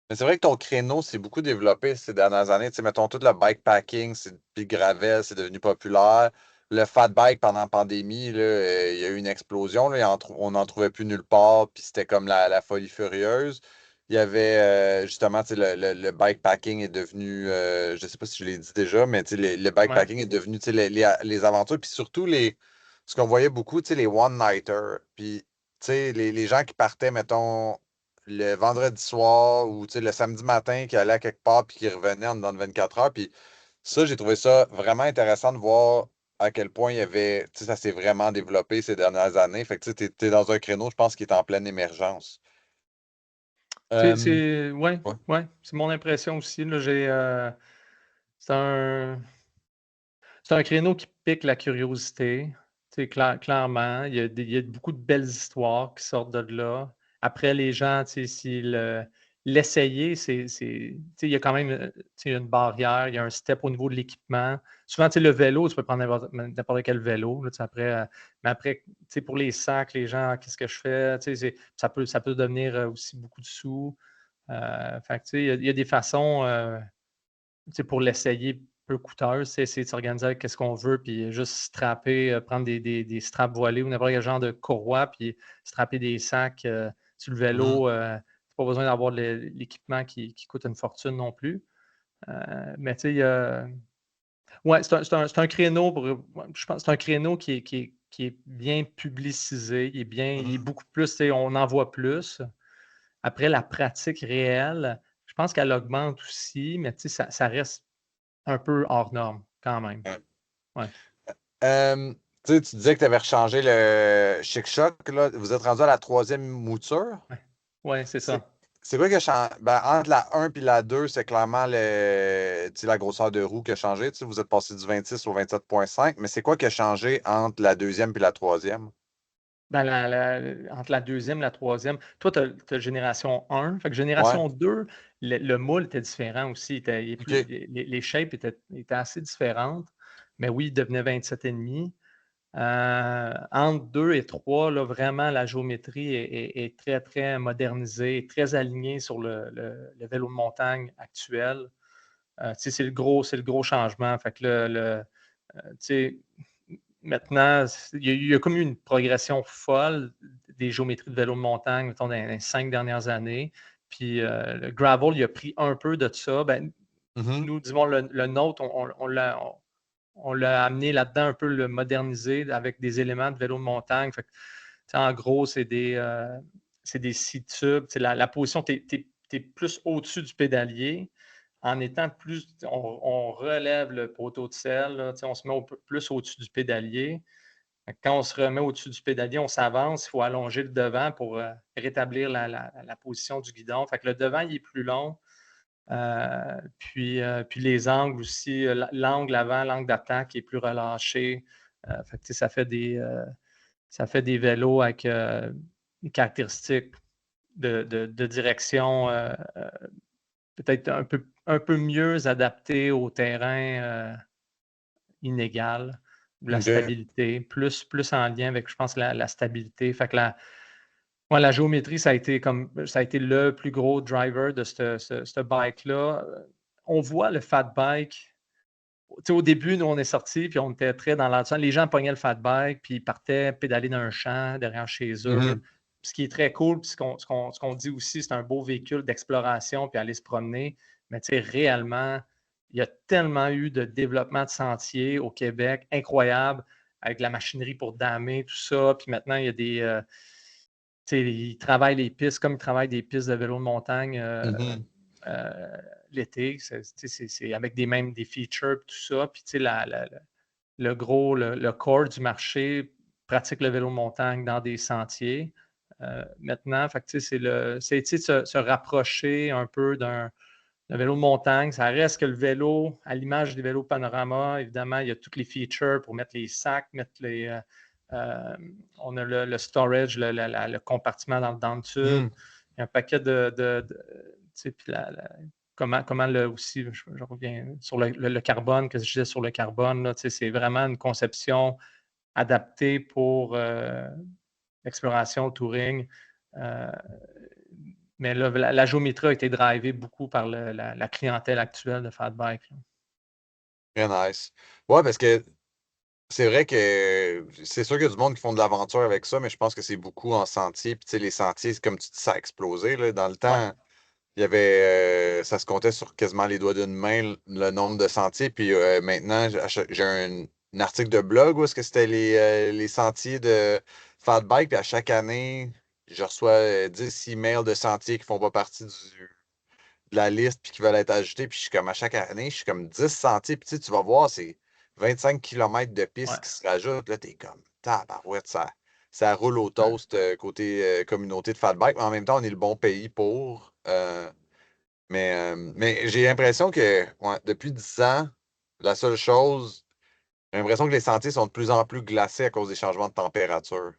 Mais c'est vrai que ton créneau s'est beaucoup développé ces dernières années. Tu sais, mettons, tout le bikepacking, puis le gravel, c'est devenu populaire. Le fat bike pendant la pandémie, là, il y a eu une explosion. Là, on n'en trouvait plus nulle part, puis c'était comme la folie furieuse. Il y avait justement, tu sais, le bikepacking est devenu, je ne sais pas si je l'ai dit déjà, mais tu sais, le Ouais, bikepacking est devenu, tu sais, les aventures, puis surtout ce qu'on voyait beaucoup, tu sais, les one-nighters. Puis, tu sais, les gens qui partaient, mettons, le vendredi soir ou tu sais, le samedi matin qui allait à quelque part puis qui revenait en dedans de 24 heures. Puis ça, j'ai trouvé ça vraiment intéressant de voir à quel point il y avait, tu sais, ça s'est vraiment développé ces dernières années. Fait que tu sais, t'es dans un créneau, je pense, qui est en pleine émergence. Euh, ouais, ouais. ouais, c'est mon impression aussi. Là, c'est un, c'est un créneau qui pique la curiosité. Tu sais, clairement, il y a beaucoup de belles histoires qui sortent de là. Après, les gens, tu sais, l'essayer, tu sais, il y a quand même tu sais, une barrière, il y a un step au niveau de l'équipement. Souvent, tu sais, le vélo, tu peux prendre n'importe quel vélo. Là, tu sais, mais après, tu sais, pour les sacs, les gens, qu'est-ce que je fais? Tu sais, ça peut devenir aussi beaucoup de sous. Fait que, tu sais, il y a des façons. Tu sais, pour l'essayer peu coûteuse, c'est essayer de s'organiser avec ce qu'on veut, puis juste strapper, prendre des straps voilés ou n'importe quel genre de courroie, puis strapper des sacs sur le Mhm. vélo. Pas besoin d'avoir l'équipement qui coûte une fortune non plus. Mais tu sais, ouais, c'est un créneau ouais, je pense que c'est un créneau qui est bien publicisé, il est Mhm. beaucoup plus, tu sais, on en voit plus. Après, la pratique réelle, je pense qu'elle augmente aussi, mais tu sais, ça reste un peu hors norme quand même. Ouais. Ouais. Tu sais, tu disais que tu avais rechangé le Chic-Choc, là. Vous êtes rendu à la 3e mouture. Ouais, ouais, c'est C'est ça. c'est quoi qui a changé? Ben, entre la 1 et la 2, c'est clairement tu sais, la grosseur de roue qui a changé. Tu sais, vous êtes passé du 26 au 27,5. Mais c'est quoi qui a changé entre la 2e et la 3e? Ben, entre la deuxième et la troisième, toi, tu as génération 1. Fait que Ouais. génération 2, le moule était différent aussi. OK. Les shapes étaient assez différentes. Mais oui, il devenait 27,5. Entre 2 et 3, là, vraiment, la géométrie est très, très modernisée, très alignée sur le vélo de montagne actuel. Tu sais, c'est le gros changement. Fait que tu sais, maintenant, il y a comme eu une progression folle des géométries de vélo de montagne, mettons, dans les 5 dernières années. Puis le gravel, il a pris un peu de ça. Ben, Mhm. nous, disons, le nôtre, on l'a amené là-dedans, un peu le moderniser avec des éléments de vélo de montagne. Fait que, en gros, c'est des six tubes. La position, tu es plus au-dessus du pédalier. En étant plus, on relève le poteau de selle, là, on se met plus au-dessus du pédalier. Quand on se remet au-dessus du pédalier, on s'avance, il faut allonger le devant pour rétablir la position du guidon. Fait que le devant, il est plus long. Puis les angles aussi, l'angle avant, l'angle d'attaque est plus relâché. Fait que, ça fait des vélos avec des caractéristiques de direction peut-être un peu mieux adaptées au terrain inégal, ou la OK. stabilité, plus en lien avec, je pense, la stabilité. Fait que ouais, la géométrie, ça a été le plus gros driver de ce bike-là. On voit le fat bike. Tu sais, au début, nous, on est sortis, puis on était très dans l'ensemble. Les gens pognaient le fat bike, puis ils partaient pédaler dans un champ derrière chez eux. Mhm. Ce qui est très cool, puis ce qu'on dit aussi, c'est un beau véhicule d'exploration, puis aller se promener. Mais tu sais, réellement, il y a tellement eu de développement de sentiers au Québec, incroyable, avec la machinerie pour damer, tout ça. Puis maintenant, il y a tu sais, ils travaillent les pistes comme ils travaillent des pistes de vélo de montagne Mhm. euh, l'été. C'est avec des features et tout ça. Puis, tu sais, le core du marché pratique le vélo de montagne dans des sentiers. Maintenant, fait que, tu sais, tu sais, se rapprocher un peu d'un vélo de montagne. Ça reste que le vélo, à l'image des vélos Panorama, évidemment, il y a toutes les features pour mettre les sacs, euh, on a le storage, le compartiment dans le tube. Mhm. Il y a un paquet tu sais, puis comment aussi, je reviens sur le carbone, que je disais sur le carbone, là, tu sais, c'est vraiment une conception adaptée pour l'exploration, le touring. Euh, mais là, la géométrie a été drivée beaucoup par la clientèle actuelle de fat bike, là. Très nice. Ouais, parce que c'est vrai que c'est sûr qu'il y a du monde qui font de l'aventure avec ça, mais je pense que c'est beaucoup en sentier. Puis, tu sais, les sentiers, comme tu dis, ça a explosé, là. Dans le Ouais, temps, il y avait, ça se comptait sur quasiment les doigts d'une main le nombre de sentiers. Puis maintenant, j'ai un article de blog où est-ce que c'était les sentiers de fat bike. Puis à chaque année, je reçois 10 emails de sentiers qui font pas partie de la liste puis qui veulent être ajoutés. Puis je suis comme à chaque année, je suis comme 10 sentiers. Puis tu vas voir, c'est 25 kilomètres de ouais. pistes qui se rajoutent. Là, t'es comme, tabarouette, ça roule au Ouais. toast côté communauté de fat bike. Mais en même temps, on est le bon pays pour. Mais j'ai l'impression que ouais, depuis 10 ans, la seule chose, j'ai l'impression que les sentiers sont de plus en plus glacés à cause des changements de température.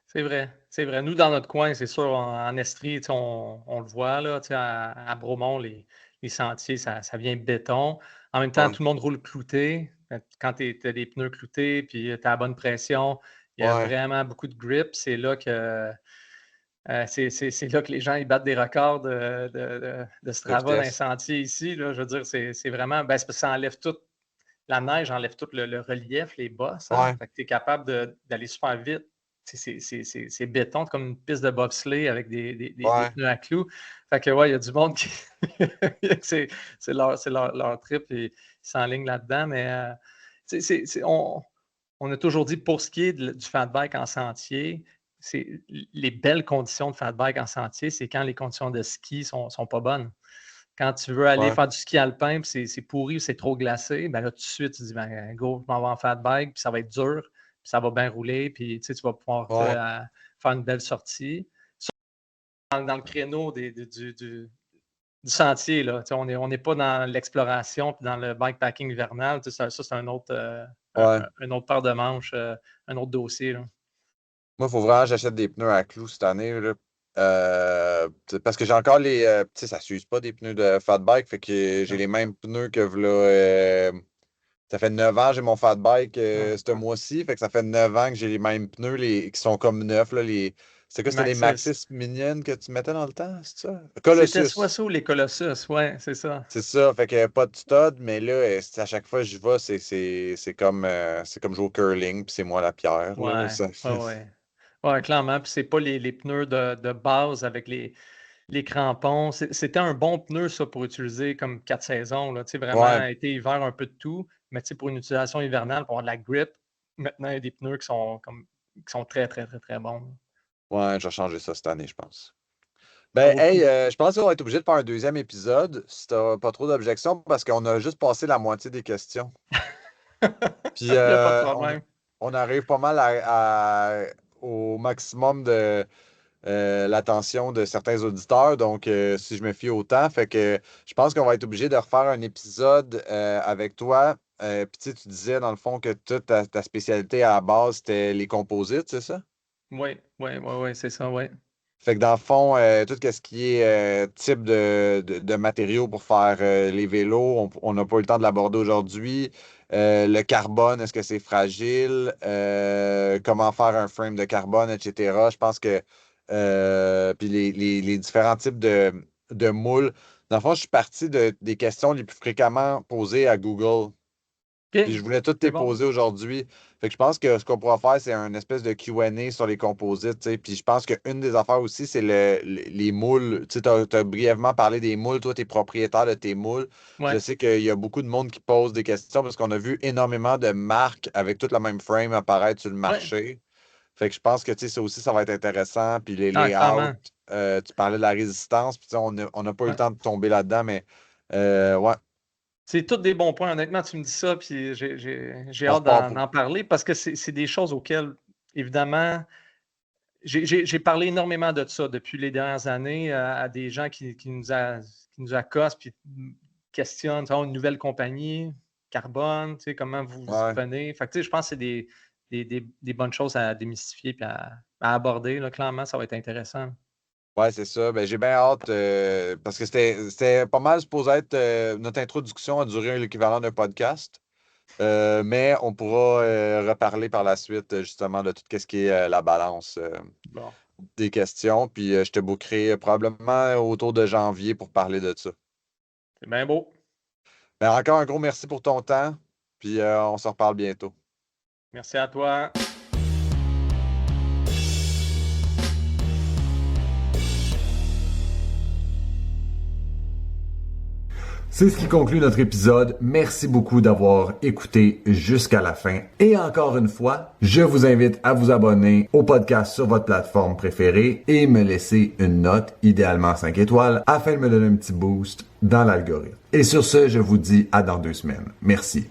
C'est vrai, c'est vrai. Nous, dans notre coin, c'est sûr, en Estrie, tu sais, on le voit, là, tu sais, à Bromont, les sentiers, ça vient béton. En même temps, Ouais. tout le monde roule clouté. Quand tu as des pneus cloutés, puis tu as la bonne pression, il y a Ouais. vraiment beaucoup de grip. C'est là que les gens ils battent des records de De Strava dans les vitesse. sentiers ici, là. Je veux dire, c'est vraiment. Ben, c'est parce que ça enlève tout. La neige enlève tout le relief, les bosses, hein. Ouais. Fait que tu es capable d'aller super vite. C'est béton, comme une piste de bobsleigh avec des Ouais. pneus à clous. Fait que, ouais, il y a du monde qui. c'est leur trip et ils s'enlignent là-dedans. Mais on a toujours dit, pour ce qui est du fat bike en sentier, les belles conditions de fat bike en sentier, c'est quand les conditions de ski sont pas bonnes. Quand tu veux aller Ouais. faire du ski alpin, puis c'est pourri ou c'est trop glacé, ben là, tout de suite, tu dis, ben, go, je m'en vais en fat bike, puis ça va être dur. ça va bien rouler, puis tu vas pouvoir faire une belle sortie. Dans le créneau du sentier, là. On n'est pas dans l'exploration puis dans le bikepacking hivernal. Ça, c'est un autre, un autre paire de manches, un autre dossier. Là. Moi, il faut vraiment que j'achète des pneus à clous cette année. Là. Parce que j'ai encore les. Tu sais, ça ne s'use pas des pneus de fat bike. Fait que j'ai les mêmes pneus que là. Ça fait 9 ans que j'ai mon fat bike ce mois-ci. Fait que ça fait 9 ans que j'ai les mêmes pneus qui sont comme neufs. Là, c'était quoi? C'était les Maxxis Minion que tu mettais dans le temps, c'est ça? Colossus. C'était soit ça ou les Colossus, ouais, c'est ça. C'est ça. Fait que pas de stud, mais là, à chaque fois que je vais, c'est comme jouer au curling, puis c'est moi la pierre. Ouais, ouais, clairement. Puis c'est pas les pneus de base avec les crampons. C'était un bon pneu, ça, pour utiliser comme 4 saisons. Là. Vraiment, été hiver, un peu de tout. Mais pour une utilisation hivernale, pour avoir de la grip, maintenant, il y a des pneus qui sont très, très, très, très bons. Ouais, je vais changer ça cette année, je pense. Ben, je pense qu'on va être obligé de faire un deuxième épisode, si t'as pas trop d'objections, parce qu'on a juste passé la moitié des questions. Puis, il n'y a pas de problème. On arrive pas mal au maximum de l'attention de certains auditeurs. Donc, si je me fie au temps, fait que je pense qu'on va être obligé de refaire un épisode avec toi. Puis tu disais, dans le fond, que toute ta spécialité à la base, c'était les composites, c'est ça? Oui, c'est ça, oui. Fait que dans le fond, tout ce qui est type de matériaux pour faire les vélos, on n'a pas eu le temps de l'aborder aujourd'hui. Le carbone, est-ce que c'est fragile? Comment faire un frame de carbone, etc. Je pense que puis les différents types de moules. Dans le fond, je suis parti des questions les plus fréquemment posées à Google. Puis je voulais toutes les poser aujourd'hui. Fait que je pense que ce qu'on pourra faire, c'est un espèce de Q&A sur les composites. T'sais. Puis je pense qu'une des affaires aussi, c'est les moules. Tu as brièvement parlé des moules. Toi, tu es propriétaire de tes moules. Ouais. Je sais qu'il y a beaucoup de monde qui pose des questions parce qu'on a vu énormément de marques avec toute la même frame apparaître sur le marché. Ouais. Fait que je pense que ça aussi, ça va être intéressant. Puis les layouts, tu parlais de la résistance. Puis on n'a pas eu le temps de tomber là-dedans, mais ouais. C'est tous des bons points. Honnêtement, tu me dis ça, puis j'ai hâte d'en parler parce que c'est des choses auxquelles, évidemment, j'ai parlé énormément de ça depuis les dernières années à des gens qui nous accostent puis questionnent une nouvelle compagnie, carbone, comment vous y prenez. Fait que, je pense que c'est des bonnes choses à démystifier et à aborder. Là. Clairement, ça va être intéressant. Ouais, c'est ça. Ben, j'ai bien hâte parce que c'était pas mal supposé être notre introduction a duré l'équivalent d'un podcast. Mais on pourra reparler par la suite justement de tout ce qui est la balance des questions. Puis je te bookerai probablement autour de janvier pour parler de ça. C'est bien beau. Ben, encore un gros merci pour ton temps. Puis on se reparle bientôt. Merci à toi. C'est ce qui conclut notre épisode. Merci beaucoup d'avoir écouté jusqu'à la fin. Et encore une fois, je vous invite à vous abonner au podcast sur votre plateforme préférée et me laisser une note, idéalement 5 étoiles, afin de me donner un petit boost dans l'algorithme. Et sur ce, je vous dis à dans 2 semaines. Merci.